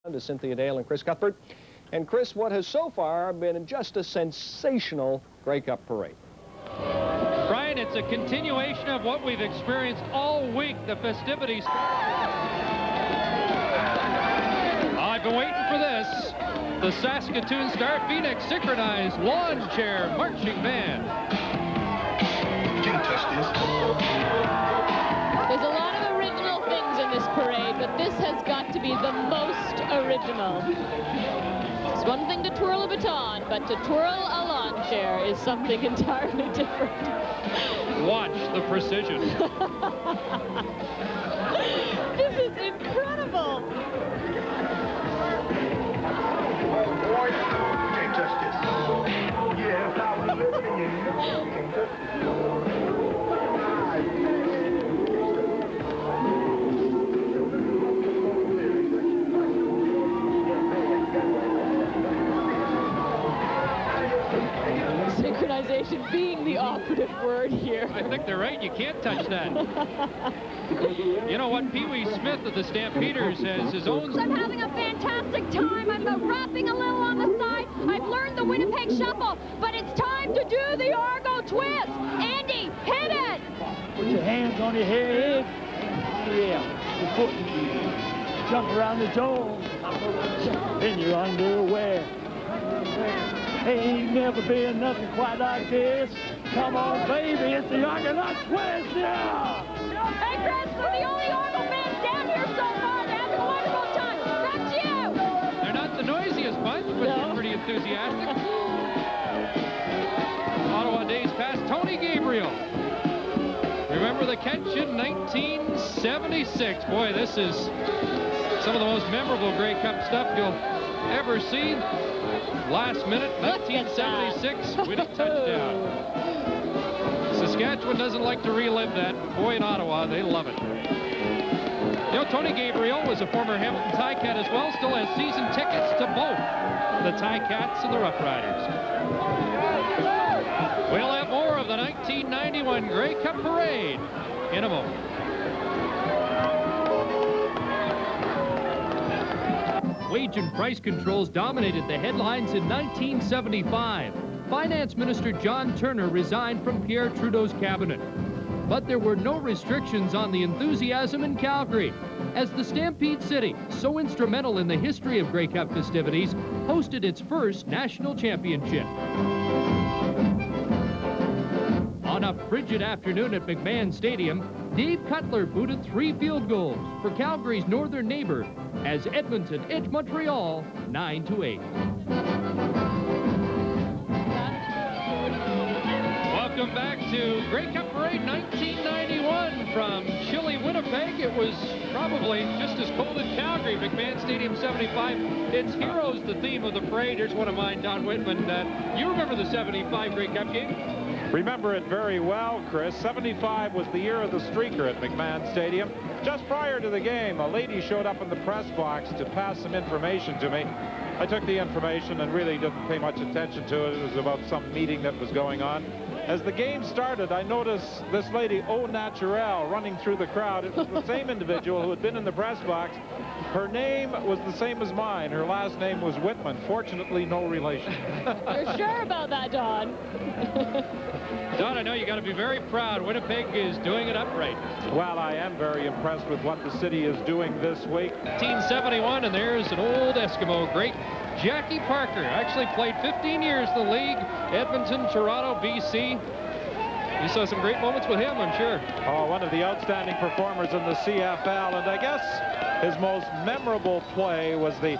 To Cynthia Dale and Chris Cuthbert. And Chris, what has so far been just a sensational Grey Cup parade? Brian, it's a continuation of what we've experienced all week, the festivities. I've been waiting for this. The Saskatoon Star Phoenix synchronized lawn chair marching band. Can't touch this. There's a lot of original things in this parade, but this has got to be the most original. It's one thing to twirl a baton, but to twirl a lawn chair is something entirely different. Watch the precision. This is incredible. Can't touch this. Yeah, if I was living in you, can't touch Synchronization being the operative word here. I think they're right. You can't touch that. You know what? Pee Wee Smith of the Stampeders has his own. I'm having a fantastic time. I'm rapping a little on the side. I've learned the Winnipeg Shuffle, but it's time to do the Argo Twist. Andy, hit it. Put your hands on your head. Yeah. Your foot. Jump around the dome. In your underwear. Ain't never been nothing quite like this. Come on, baby, it's the Argonaut Twist, yeah! Hey, Chris, we're the only Argo bands down here so far. They're having a wonderful time. That's you! They're not the noisiest bunch, but they're pretty enthusiastic. Ottawa days past, Tony Gabriel. Remember the catch in 1976. Boy, this is some of the most memorable Grey Cup stuff you'll ever see. Last minute, 1976, winning touchdown. Saskatchewan doesn't like to relive that. Boy, in Ottawa, they love it. You know, Tony Gabriel was a former Hamilton Ticat as well, still has season tickets to both the Ticats and the Rough Riders. We'll have more of the 1991 Grey Cup Parade in a moment. Wage and price controls dominated the headlines in 1975. Finance Minister John Turner resigned from Pierre Trudeau's cabinet. But there were no restrictions on the enthusiasm in Calgary, as the Stampede City, so instrumental in the history of Grey Cup festivities, hosted its first national championship. On a frigid afternoon at McMahon Stadium, Dave Cutler booted 3 field goals for Calgary's northern neighbor as Edmonton edged Montreal 9-8. Welcome back to Grey Cup Parade 1991 from chilly Winnipeg. It was probably just as cold in Calgary. McMahon Stadium 75. It's Heroes, the theme of the parade. Here's one of mine, Don Whitman. You remember the 75 Grey Cup game? Remember it very well, Chris. 75 was the year of the streaker at McMahon Stadium. Just prior to the game, a lady showed up in the press box to pass some information to me. I took the information and really didn't pay much attention to it. It was about some meeting that was going on. As the game started, I noticed this lady, Au Naturel, running through the crowd. It was the same individual who had been in the press box. Her name was the same as mine. Her last name was Whitman. Fortunately, no relation. You're sure about that, Don? Don, I know you got to be very proud. Winnipeg is doing it upright. Well, I am very impressed with what the city is doing this week. 1971, and there's an old Eskimo great, Jackie Parker. Actually played 15 years in the league, Edmonton, Toronto, BC. You saw some great moments with him, I'm sure. Oh, one of the outstanding performers in the CFL, and I guess his most memorable play was the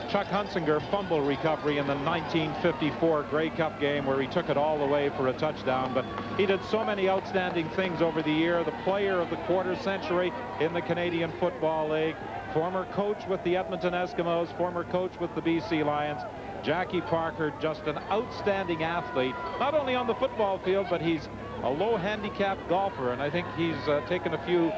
Chuck Hunsinger fumble recovery in the 1954 Grey Cup game where he took it all the way for a touchdown. But he did so many outstanding things over the year. The player of the quarter century in the Canadian Football League, former coach with the Edmonton Eskimos, former coach with the BC Lions. Jackie Parker, just an outstanding athlete, not only on the football field, but he's a low handicap golfer, and I think he's taken a few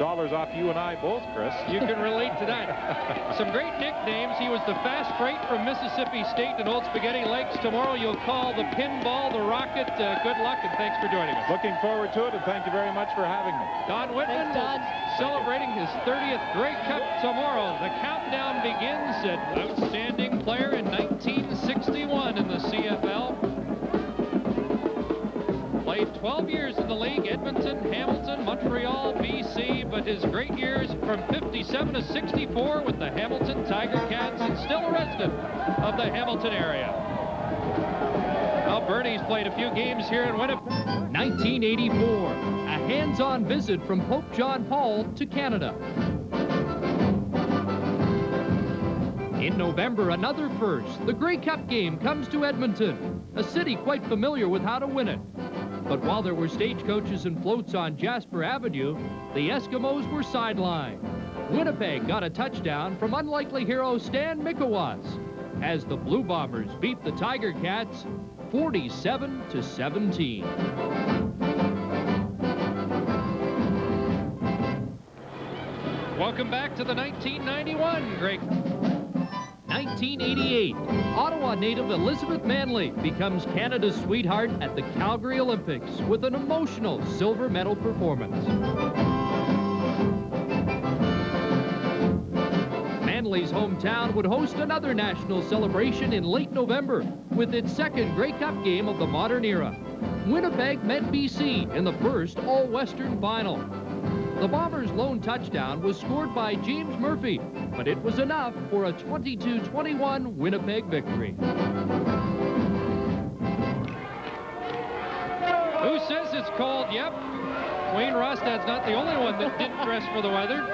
dollars off you and I both, Chris. You can relate to that. Some great nicknames. He was the Fast Freight from Mississippi State and Old Spaghetti Lakes. Tomorrow you'll call the Pinball, the Rocket. Good luck, and thanks for joining us. Looking forward to it, and thank you very much for having me. Don Whitman celebrating his 30th Grey Cup tomorrow. The countdown begins at outstanding player in 1961 in the CFL. Played 12 years in the league, Edmonton, Hamilton, Montreal, BC, but his great years from 57 to 64 with the Hamilton Tiger Cats, and still a resident of the Hamilton area. Well, Bernie's played a few games here in Winnipeg. 1984, a hands-on visit from Pope John Paul to Canada. In November, another first. The Grey Cup game comes to Edmonton, a city quite familiar with how to win it. But while there were stagecoaches and floats on Jasper Avenue, the Eskimos were sidelined. Winnipeg got a touchdown from unlikely hero Stan Mikowas as the Blue Bombers beat the Tiger Cats 47-17. Welcome back to the 1991 Grey Cup. 1988, Ottawa native Elizabeth Manley becomes Canada's sweetheart at the Calgary Olympics with an emotional silver medal performance. Manley's hometown would host another national celebration in late November with its second Grey Cup game of the modern era. Winnipeg met BC in the first All-Western final. The Bombers' lone touchdown was scored by James Murphy, but it was enough for a 22-21 Winnipeg victory. Who says it's cold? Yep. Wayne Rostad's not the only one that didn't dress for the weather.